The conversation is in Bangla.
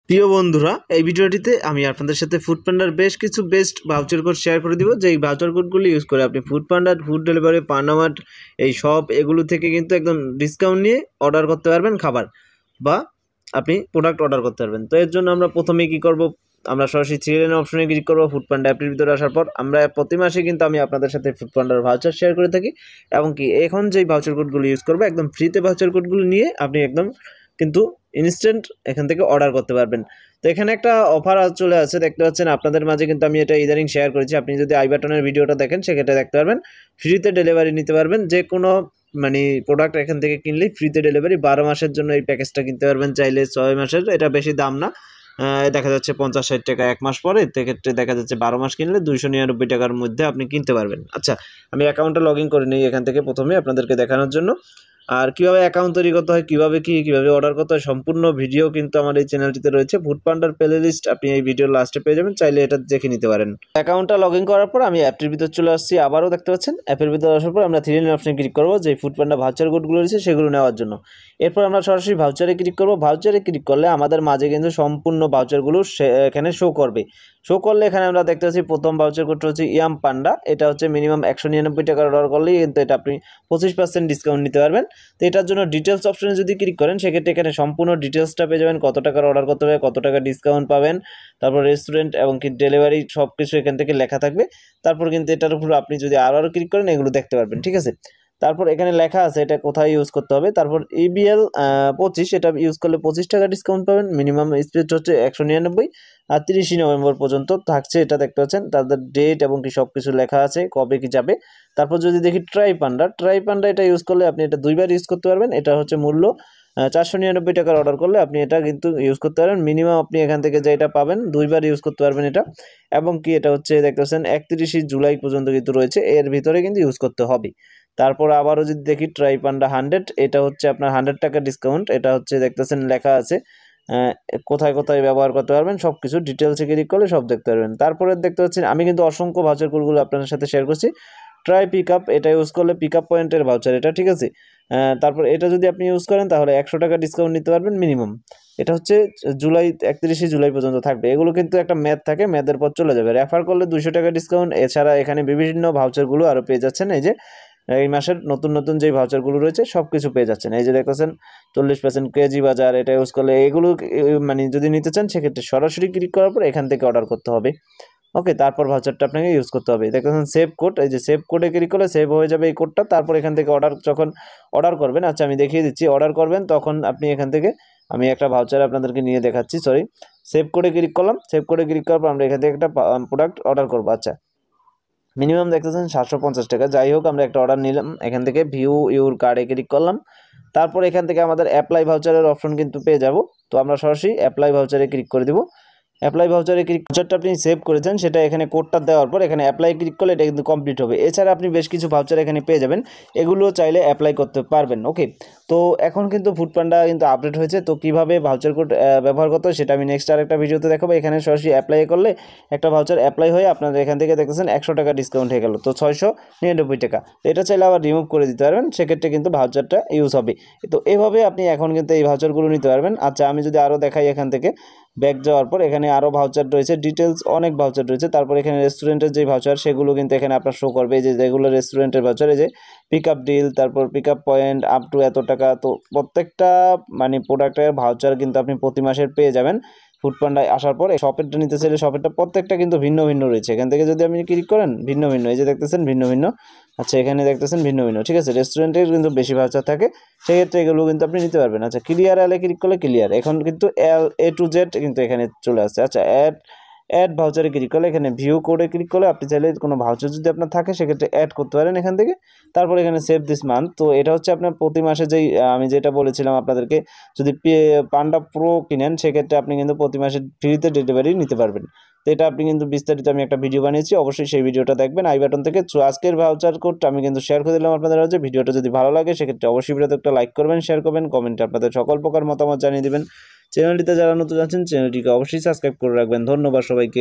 প্রিয় বন্ধুরা, এই ভিডিওটিতে আমি আপনাদের সাথে ফুডপান্ডার বেশ কিছু বেস্ট ভাউচার কোড শেয়ার করে দিব। যে এই ভাউচার কোডগুলি ইউজ করে আপনি ফুডপান্ডার, ফুড ডেলিভারি, পান্ডামার্ট এই সব এগুলো থেকে কিন্তু একদম ডিসকাউন্ট নিয়ে অর্ডার করতে পারবেন খাবার, বা আপনি প্রোডাক্ট অর্ডার করতে পারবেন। তো এর জন্য আমরা প্রথমে কি করব, আমরা সরাসরি থ্রি অপশনে ক্লিক করব। ফুডপান্ডা অ্যাপের ভিতরে আসার পর আমরা প্রতি মাসে কিন্তু আমি আপনাদের সাথে ফুডপান্ডার ভাউচার শেয়ার করে থাকি, এবং কি এখন যেই ভাউচার কোডগুলো ইউজ করবো একদম ফ্রিতে ভাউচার কোডগুলো নিয়ে আপনি একদম কিন্তু ইনস্ট্যান্ট এখান থেকে অর্ডার করতে পারবেন। তো এখানে একটা অফার চলে আসছে, দেখতে পাচ্ছেন আপনাদের মাঝে, কিন্তু আমি এটা ইদানিং শেয়ার করেছি। আপনি যদি আই বাটনের ভিডিওটা দেখেন সেক্ষেত্রে দেখতে পারবেন ফ্রিতে ডেলিভারি নিতে পারবেন। যে কোনো প্রোডাক্ট এখান থেকে কিনলেই ফ্রিতে ডেলিভারি। 12 মাসের জন্য এই প্যাকেজটা কিনতে পারবেন, চাইলে 6 মাসের। এটা বেশি দাম না, দেখা যাচ্ছে 50-60 টাকা এক মাস পরে। সেক্ষেত্রে দেখা যাচ্ছে 12 মাস কিনলে 299 টাকার মধ্যে আপনি কিনতে পারবেন। আচ্ছা, আমি অ্যাকাউন্টটা লগ ইন করে নিই এখান থেকে প্রথমে আপনাদেরকে দেখানোর জন্য। আর কিভাবে অ্যাকাউন্ট তৈরি করতে হয়, কিভাবে অর্ডার করতে হয়, সম্পূর্ণ ভিডিও কিন্তু আমার এই চ্যানেলটিতে রয়েছে। ফুডপান্ডার প্লে লিস্ট আপনি এই ভিডিওর লাস্টে পেয়ে যাবেন, চাইলে এটা দেখে নিতে পারেন। অ্যাকাউন্টটা লগ ইন করার পর আমি অ্যাপটির ভিতর চলে আসছি। আবারও দেখতে পাচ্ছেন অ্যাপের ভিতরে আসার পর আমরা থ্রি অপশনে ক্লিক করবো, যে ফুডপান্ডা ভাউচার কোডগুলো রয়েছে সেগুলো নেওয়ার জন্য। এরপর আমরা সরাসরি ভাউচারে ক্লিক করবো। ভাউচারে ক্লিক করলে আমাদের মাঝে কিন্তু সম্পূর্ণ ভাউচারগুলো এখানে শো করবে। শো করলে এখানে আমরা দেখতে পাচ্ছি প্রথম ভাউচার কোডটা হচ্ছে ইয়াম পান্ডা। এটা হচ্ছে মিনিমাম 199 টাকার অর্ডার করলেই কিন্তু এটা আপনি 25% ডিসকাউন্ট নিতে পারবেন। তো এটার জন্য ডিটেলস অপশনে যদি ক্লিক করেন সেক্ষেত্রে এখানে সম্পূর্ণ ডিটেলসটা পেয়ে যাবেন, কত টাকার অর্ডার করতে হবে, কত টাকা ডিসকাউন্ট পাবেন, তারপর রেস্টুরেন্ট এবং কি ডেলিভারি সব কিছু এখান থেকে লেখা থাকবে। তারপর কিন্তু এটার উপর আপনি যদি আরও ক্লিক করেন এগুলো দেখতে পারবেন, ঠিক আছে। তারপর এখানে লেখা আছে এটা কোথায় ইউজ করতে হবে। তারপর EBL 25, এটা ইউজ করলে 25 টাকা ডিসকাউন্ট পাবেন। মিনিমাম স্পিড হচ্ছে 199, আর 30 নভেম্বর পর্যন্ত থাকছে, এটা দেখতে পাচ্ছেন। তাদের ডেট এবং কি সব কিছু লেখা আছে, কবে কি যাবে। তারপর যদি দেখি ট্রাই পান্ডা, এটা ইউজ করলে আপনি এটা 2বার ইউজ করতে পারবেন। এটা হচ্ছে মূল্য 499 টাকার অর্ডার করলে আপনি এটা কিন্তু ইউজ করতে পারবেন। মিনিমাম আপনি এখান থেকে যেটা পাবেন 2বার ইউজ করতে পারবেন এটা। এবং কি এটা হচ্ছে দেখতে পাচ্ছেন 31 জুলাই পর্যন্ত কিন্তু রয়েছে, এর ভিতরে কিন্তু ইউজ করতে হবে। তারপর আবারও যদি দেখি ট্রাই পান্ডা 100, এটা হচ্ছে আপনার 100 টাকা ডিসকাউন্ট। এটা হচ্ছে দেখতেছেন লেখা আছে কোথায় কোথায় ব্যবহার করতে পারবেন, সব কিছু ডিটেলসে ক্লিক করলে সব দেখতে পারবেন। তারপরে দেখতে পাচ্ছেন আমি কিন্তু অসংখ্য ভাউচার কোডগুলো আপনাদের সাথে শেয়ার করছি। ট্রাই পিক আপ, এটা ইউজ করলে পিক আপ পয়েন্টের ভাউচার এটা, ঠিক আছে। তারপর এটা যদি আপনি ইউজ করেন তাহলে 100 টাকা ডিসকাউন্ট নিতে পারবেন মিনিমাম। এটা হচ্ছে 31 জুলাই পর্যন্ত থাকবে। এগুলো কিন্তু একটা ম্যাথ থাকে, ম্যাথের পর চলে যাবে। রেফার করলে 200 টাকা ডিসকাউন্ট। এছাড়া এখানে বিভিন্ন ভাউচারগুলো আরও পেয়ে যাচ্ছেন। এই যে এই মাসের নতুন নতুন যেই ভাউচারগুলো রয়েছে সব কিছু পেয়ে যাচ্ছেন। এই যে দেখতেছেন 40% কেজি বাজার, এটা ইউজ করলে এগুলো যদি নিতে চান সেক্ষেত্রে সরাসরি ক্লিক করার পর এখান থেকে অর্ডার করতে হবে। ওকে, তারপর ভাউচারটা আপনাকে ইউজ করতে হবে। দেখতেছেন সেভ কোড, এই যে সেভ কোডে ক্লিক করলে সেভ হয়ে যাবে এই কোডটা। তারপর এখান থেকে যখন অর্ডার করবেন, আচ্ছা আমি দেখিয়ে দিচ্ছি, অর্ডার করবেন তখন আপনি এখান থেকে, আমি একটা ভাউচার আপনাদেরকে নিয়ে দেখাচ্ছি, সরি। সেভ কোডে ক্লিক করলাম, সেভ কোডে ক্লিক করার পর আমরা এখান থেকে একটা প্রোডাক্ট অর্ডার করবো। আচ্ছা, মিনিমাম দেখতেছেন 750 টাকা। যাই হোক, আমরা একটা অর্ডার নিলাম, এখান থেকে ভিউ ইউর কার্ডে ক্লিক করলাম। তারপর এখান থেকে আমাদের অ্যাপ্লাই ভাউচারের অপশন কিন্তু পেয়ে যাব। তো আমরা সরাসরি অ্যাপ্লাই ভাউচারে ক্লিক করে দিব। অ্যাপ্লাই ভাউচারে ভাউচারটা আপনি সেভ করেছেন সেটা এখানে কোডটা দেওয়ার পর এখানে অ্যাপ্লাই ক্লিক করলে এটা কিন্তু কমপ্লিট হবে। এছাড়া আপনি বেশ কিছু ভাউচার এখানে পেয়ে যাবেন, এগুলো চাইলে অ্যাপ্লাই করতে পারবেন। ওকে, তো এখন কিন্তু ফুডপান্ডা কিন্তু আপডেট হয়েছে। তো কীভাবে ভাউচার কোড ব্যবহার করতে হয় সেটা আমি নেক্সট আরেকটা ভিডিওতে দেখাবো। এখানে সরাসরি অ্যাপ্লাই করলে একটা ভাউচার অ্যাপ্লাই হয়ে আপনাদের এখান থেকে দেখতেছেন 100 টাকা ডিসকাউন্ট হয়ে গেল, তো 699 টাকা। তো এটা চাইলে আবার রিমুভ করে দিতে পারবেন, সেক্ষেত্রে কিন্তু ভাউচারটা ইউজ হবে। তো এভাবে আপনি এখন কিন্তু এই ভাউচারগুলো নিতে পারবেন। আচ্ছা, আমি যদি আরও দেখাই, এখান থেকে ব্যাক যাওয়ার পর এখানে আরও ভাউচার রয়েছে, ডিটেলস অনেক ভাউচার রয়েছে। তারপর এখানে রেস্টুরেন্টের যে ভাউচার সেগুলো কিন্তু এখানে আপনার শো করবে, এই যে রেগুলার রেস্টুরেন্টের ভাউচার, এই যে পিক আপ ডিল, তারপর pick up point up to এত টাকা। তো প্রত্যেকটা প্রোডাক্টের ভাউচার কিন্তু আপনি প্রতি মাসের পেয়ে যাবেন ফুডপান্ডায় আসার পরে। শপেরটা নিতে চাইলে শপেরটা প্রত্যেকটা কিন্তু ভিন্ন ভিন্ন রয়েছে। এখান থেকে যদি আপনি ক্লিক করেন ভিন্ন ভিন্ন, এই যে দেখতেছেন ভিন্ন ভিন্ন। আচ্ছা, এখানে দেখতেছেন ভিন্ন ভিন্ন, ঠিক আছে। রেস্টুরেন্টের কিন্তু বেশি ভাউচার থাকে, সেক্ষেত্রে এগুলো কিন্তু আপনি নিতে পারবেন। আচ্ছা, ক্লিয়ার এলে ক্লিক করলে ক্লিয়ার, এখন কিন্তু A to Z কিন্তু এখানে চলে আসছে। আচ্ছা, অ্যাড ভাউচারে ক্লিক করলে এখানে ভিউ কোডে ক্লিক করলে আপনি চাইলে কোনো ভাউচার যদি আপনার থাকে সেক্ষেত্রে অ্যাড করতে পারেন এখান থেকে। তারপর এখানে সেভ দিস মান্থ, তো এটা হচ্ছে আপনার প্রতি মাসে যেই আমি যেটা বলেছিলাম আপনাদেরকে, যদি পান্ডা প্রো কিনেন সেক্ষেত্রে আপনি কিন্তু প্রতি মাসে ফ্রিতে ডেলিভারি নিতে পারবেন। তো এটা আপনি কিন্তু বিস্তারিত আমি একটা ভিডিও বানিয়েছি, অবশ্যই সেই ভিডিওটা দেখবেন আই বাটন থেকে। তো আজকের ভাউচার কোডটা আমি কিন্তু শেয়ার করে দিলাম আপনাদের কাছে। ভিডিওটা যদি ভালো লাগে সেক্ষেত্রে অবশ্যই ভিডিওতে একটা লাইক করবেন, শেয়ার করবেন, কমেন্টে আপনাদের সকল প্রকার মতামত জানিয়ে দেবেন। চ্যানেলটিতে যারা নতুন আছেন চ্যানেলটিকে অবশ্যই সাবস্ক্রাইব করে রাখবেন। ধন্যবাদ সবাইকে।